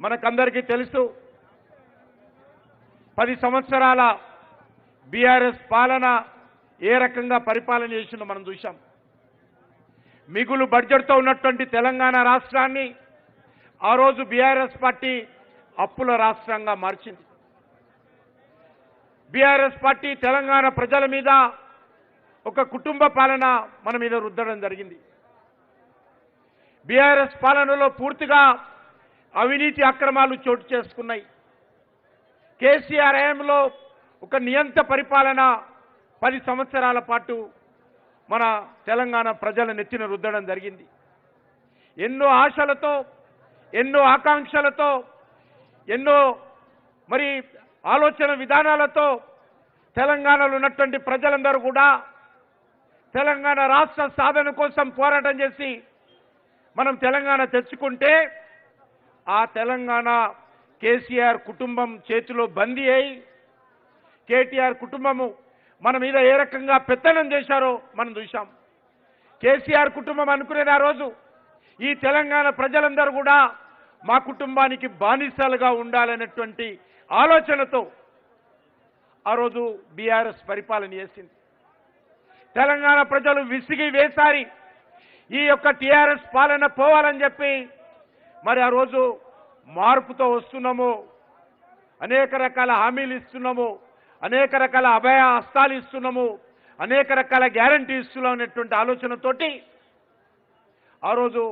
మనకందరికీ తెలుసు 10 సంవత్సరాల బీఆర్ఎస్ పాలన ఏ రకంగా పరిపాలన చేసిందో మనం చూశాం. మిగులు బడ్జెట్తో ఉన్నటువంటి తెలంగాణ రాష్ట్రాన్ని ఆ రోజు బీఆర్ఎస్ పార్టీ అప్పుల రాష్ట్రంగా మార్చింది. బీఆర్ఎస్ పార్టీ తెలంగాణ ప్రజల మీద ఒక కుటుంబ పాలన మన మీద రుద్దడం జరిగింది. బీఆర్ఎస్ పాలనలో పూర్తిగా అవినీతి అక్రమాలు చోటు చేసుకున్నాయి. కేసీఆర్ హయాంలో ఒక నియంత పరిపాలన 10 సంవత్సరాల పాటు మన తెలంగాణ ప్రజల నెత్తిన రుద్దడం జరిగింది. ఎన్నో ఆశలతో, ఎన్నో ఆకాంక్షలతో, ఎన్నో మరి ఆలోచన విధానాలతో తెలంగాణలో ఉన్నటువంటి ప్రజలందరూ కూడా తెలంగాణ రాష్ట్ర సాధన కోసం పోరాటం చేసి మనం తెలంగాణ తెచ్చుకుంటే ఆ తెలంగాణ కేసీఆర్ కుటుంబం చేతిలో బందీ అయి కేటీఆర్ కుటుంబము మన మీద ఏ రకంగా పెత్తనం చేశారో మనం చూశాం. కేసీఆర్ కుటుంబం అనుకునేది ఆ రోజు ఈ తెలంగాణ ప్రజలందరూ కూడా మా కుటుంబానికి బానిసలుగా ఉండాలనేటువంటి ఆలోచనతో ఆ రోజు బీఆర్ఎస్ పరిపాలన చేసింది. తెలంగాణ ప్రజలు విసిగి వేసారి ఈ యొక్క టీఆర్ఎస్ పాలన పోవాలని చెప్పి మరి ఆ రోజు మార్పుతో వస్తున్నాము, అనేక రకాల హామీలు ఇస్తున్నాము, అనేక రకాల అభయ హస్తాలు ఇస్తున్నాము, అనేక రకాల గ్యారంటీ ఇస్తున్నాం అనేటువంటి ఆలోచనతోటి ఆ రోజు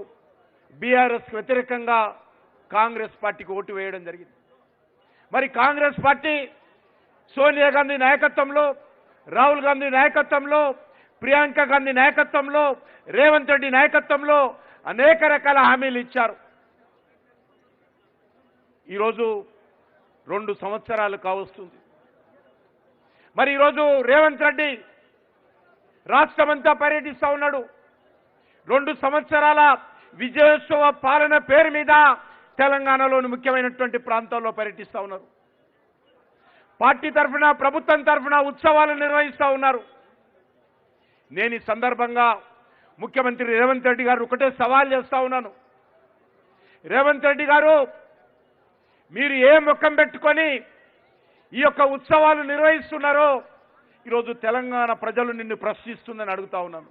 బీఆర్ఎస్ వ్యతిరేకంగా కాంగ్రెస్ పార్టీకి ఓటు వేయడం జరిగింది. మరి కాంగ్రెస్ పార్టీ సోనియా గాంధీ నాయకత్వంలో, రాహుల్ గాంధీ నాయకత్వంలో, ప్రియాంక గాంధీ నాయకత్వంలో, రేవంత్ రెడ్డి నాయకత్వంలో అనేక రకాల హామీలు ఇచ్చారు. ఈరోజు 2 సంవత్సరాలు కావస్తుంది. మరి ఈరోజు రేవంత్ రెడ్డి రాష్ట్రమంతా పర్యటిస్తూ ఉన్నాడు. 2 సంవత్సరాల విజయోత్సవ పాలన పేరు మీద తెలంగాణలోని ముఖ్యమైనటువంటి ప్రాంతాల్లో పర్యటిస్తూ ఉన్నారు. పార్టీ తరఫున, ప్రభుత్వం తరఫున ఉత్సవాలు నిర్వహిస్తూ ఉన్నారు. నేను ఈ సందర్భంగా ముఖ్యమంత్రి రేవంత్ రెడ్డి గారు ఒకటే సవాల్ చేస్తా ఉన్నాను. రేవంత్ రెడ్డి గారు, మీరు ఏ ముఖం పెట్టుకొని ఈ యొక్క ఉత్సవాలు నిర్వహిస్తున్నారో ఈరోజు తెలంగాణ ప్రజలు నిన్ను ప్రశ్నిస్తుందని అడుగుతా ఉన్నాను.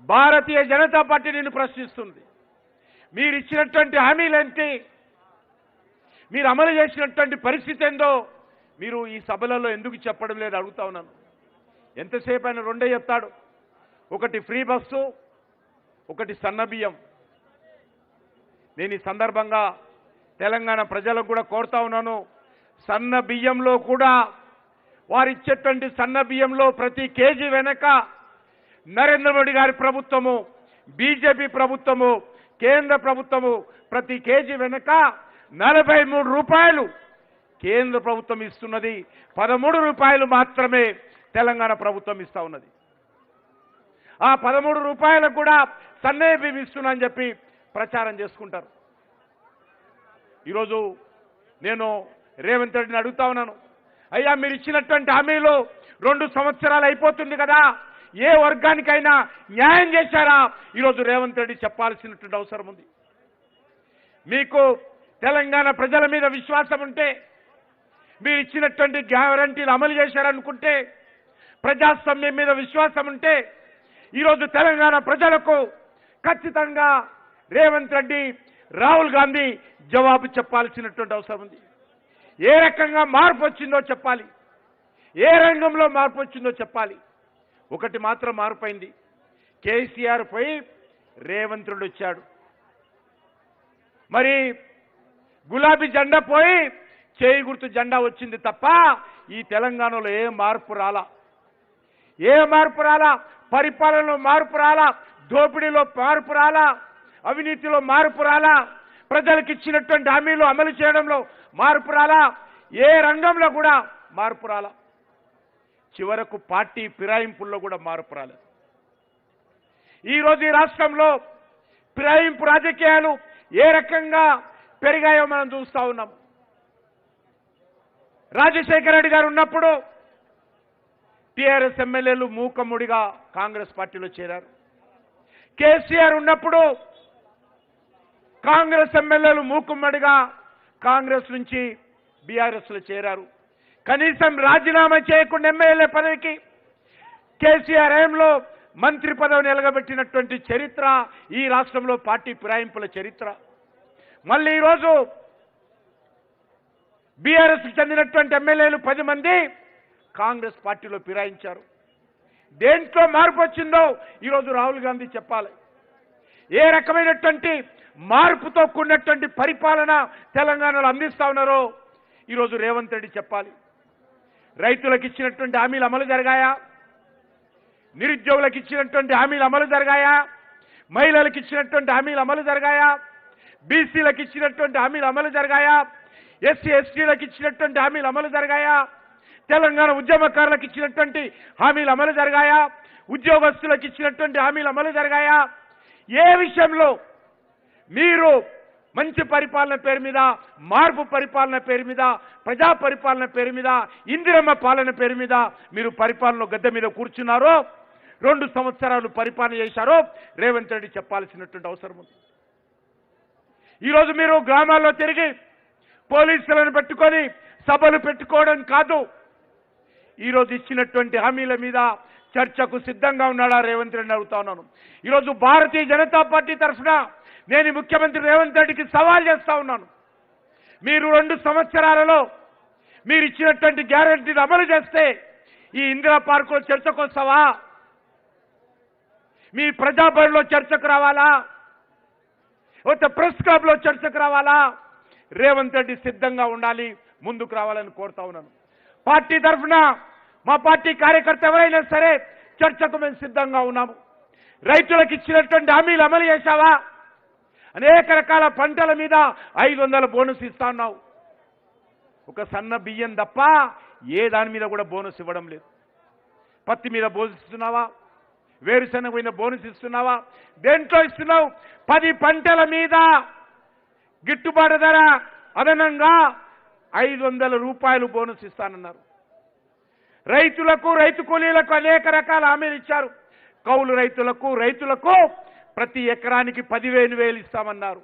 భారతీయ జనతా పార్టీ నిన్ను ప్రశ్నిస్తుంది. మీరు ఇచ్చినటువంటి హామీలేంటి, మీరు అమలు చేసినటువంటి పరిస్థితి ఏందో మీరు ఈ సభలలో ఎందుకు చెప్పడం లేదు అడుగుతా ఉన్నాను. ఎంతసేపు ఆయన 2 చెప్తాడు. ఒకటి ఫ్రీ బస్సు, ఒకటి సన్నబియ్యం. నేను ఈ సందర్భంగా తెలంగాణ ప్రజలకు కూడా కోరుతా ఉన్నాను, సన్న బియ్యంలో కూడా వారిచ్చేటువంటి సన్న బియ్యంలో ప్రతి కేజీ వెనక నరేంద్ర మోడీ గారి ప్రభుత్వము, బీజేపీ ప్రభుత్వము, కేంద్ర ప్రభుత్వము ప్రతి కేజీ వెనక 43 రూపాయలు కేంద్ర ప్రభుత్వం ఇస్తున్నది, 13 రూపాయలు మాత్రమే తెలంగాణ ప్రభుత్వం ఇస్తా ఉన్నది. ఆ 13 రూపాయలకు కూడా సన్నయ్య బియ్యం ఇస్తున్నా అని చెప్పి ప్రచారం చేసుకుంటారు. ఈరోజు నేను రేవంత్ రెడ్డిని అడుగుతా ఉన్నాను, అయ్యా మీరు ఇచ్చినటువంటి హామీలు 2 సంవత్సరాలు అయిపోతుంది కదా, ఏ వర్గానికైనా న్యాయం చేశారా? ఈరోజు రేవంత్ రెడ్డి చెప్పాల్సినటువంటి అవసరం ఉంది. మీకు తెలంగాణ ప్రజల మీద విశ్వాసం ఉంటే, మీరు ఇచ్చినటువంటి గ్యారంటీలు అమలు చేశారనుకుంటే, ప్రజాస్వామ్యం మీద విశ్వాసం ఉంటే ఈరోజు తెలంగాణ ప్రజలకు ఖచ్చితంగా రేవంత్ రెడ్డి, రాహుల్ గాంధీ జవాబు చెప్పాల్సినటువంటి అవసరం ఉంది. ఏ రకంగా మార్పు వచ్చిందో చెప్పాలి, ఏ రంగంలో మార్పు వచ్చిందో చెప్పాలి. ఒకటి మాత్రం మార్పైంది, కేసీఆర్ పోయి రేవంత్ రెడ్డి వచ్చాడు. మరి గులాబీ జెండా పోయి చేయి గుర్తు జెండా వచ్చింది తప్ప ఈ తెలంగాణలో ఏ మార్పు రాలా, ఏ మార్పు రాలా. పరిపాలనలో మార్పు రాలా, దోపిడీలో మార్పు రాలా, అవినీతిలో మార్పు రాలా, ప్రజలకు ఇచ్చినటువంటి హామీలు అమలు చేయడంలో మార్పు రాలా, ఏ రంగంలో కూడా మార్పు రాలా. చివరకు పార్టీ ఫిరాయింపుల్లో కూడా మార్పు రాలేదు. ఈరోజు ఈ రాష్ట్రంలో ఫిరాయింపు రాజకీయాలు ఏ రకంగా పెరిగాయో మనం చూస్తా ఉన్నాం. రాజశేఖర రెడ్డి గారు ఉన్నప్పుడు టీఆర్ఎస్ ఎమ్మెల్యేలు మూకమ్ముడిగా కాంగ్రెస్ పార్టీలో చేరారు. కేసీఆర్ ఉన్నప్పుడు కాంగ్రెస్ ఎమ్మెల్యేలు మూకుమ్మడిగా కాంగ్రెస్ నుంచి బీఆర్ఎస్లో చేరారు. కనీసం రాజీనామా చేయకుండా ఎమ్మెల్యే పదవికి కేసీఆర్ హయాంలో మంత్రి పదవిని ఎలగబెట్టినటువంటి చరిత్ర ఈ రాష్ట్రంలో పార్టీ ఫిరాయింపుల చరిత్ర. మళ్ళీ ఈరోజు బీఆర్ఎస్కి చెందినటువంటి ఎమ్మెల్యేలు 10 మంది కాంగ్రెస్ పార్టీలో ఫిరాయించారు. దేంట్లో మార్పు వచ్చిందో ఈరోజు రాహుల్ గాంధీ చెప్పాలి. ఏ రకమైనటువంటి మార్పుతో కూడినటువంటి పరిపాలన తెలంగాణలో అందిస్తా ఉన్నారో ఈరోజు రేవంత్ రెడ్డి చెప్పాలి. రైతులకు ఇచ్చినటువంటి హామీలు అమలు జరిగాయా? నిరుద్యోగులకు ఇచ్చినటువంటి హామీలు అమలు జరిగాయా? మహిళలకు ఇచ్చినటువంటి హామీలు అమలు జరిగాయా? బీసీలకు ఇచ్చినటువంటి హామీలు అమలు జరిగాయా? ఎస్సీ ఎస్టీలకు ఇచ్చినటువంటి హామీలు అమలు జరిగాయా? తెలంగాణ ఉద్యమకారులకు ఇచ్చినటువంటి హామీలు అమలు జరిగాయా? ఉద్యోగస్తులకు ఇచ్చినటువంటి హామీలు అమలు జరిగాయా? ఏ విషయంలో మీరు మంచి పరిపాలన పేరు మీద, మార్పు పరిపాలన పేరు మీద, ప్రజా పరిపాలన పేరు మీద, ఇందిరమ్మ పాలన పేరు మీద మీరు పరిపాలన గద్దె మీద కూర్చున్నారో, 2 సంవత్సరాలు పరిపాలన చేశారో రేవంత్ రెడ్డి చెప్పాల్సినటువంటి అవసరం ఉంది. ఈరోజు మీరు గ్రామాల్లో తిరిగి పోలీసులను పెట్టుకొని సభలు పెట్టుకోవడం కాదు, ఈరోజు ఇచ్చినటువంటి హామీల మీద చర్చకు సిద్ధంగా ఉన్నాడా రేవంత్ రెడ్డి అడుగుతా ఉన్నాను. ఈరోజు భారతీయ జనతా పార్టీ తరఫున నేను ముఖ్యమంత్రి రేవంత్ రెడ్డికి సవాల్ చేస్తా ఉన్నాను. మీరు 2 సంవత్సరాలలో మీరు ఇచ్చినటువంటి గ్యారెంటీని అమలు చేస్తే ఈ ఇందిరా పార్కులో చర్చకు వస్తావా? మీ ప్రజాభవన్లో చర్చకు రావాలా? లేకపోతే ప్రెస్ క్లబ్లో చర్చకు రావాలా? రేవంత్ రెడ్డి సిద్ధంగా ఉండాలి, ముందుకు రావాలని కోరుతా ఉన్నాను. పార్టీ తరఫున మా పార్టీ కార్యకర్త ఎవరైనా సరే చర్చకు మేము సిద్ధంగా ఉన్నాము. రైతులకు ఇచ్చినటువంటి హామీలు అమలు చేశావా? అనేక రకాల పంటల మీద 500 బోనస్ ఇస్తా ఉన్నావు. ఒక సన్న బియ్యం తప్ప ఏ దాని మీద కూడా బోనస్ ఇవ్వడం లేదు. పత్తి మీద బోనస్ ఇస్తున్నావా? వేరుశనగ మీద బోనస్ ఇస్తున్నావా? దేంట్లో ఇస్తున్నావు? 10 పంటల మీద గిట్టుబాటు ధర అదనంగా 500 రూపాయలు బోనస్ ఇస్తానన్నారు. రైతులకు, రైతు కూలీలకు అనేక రకాల హామీలు ఇచ్చారు. కౌలు రైతులకు ప్రతి ఎకరానికి 10,000 ఇస్తామన్నారు.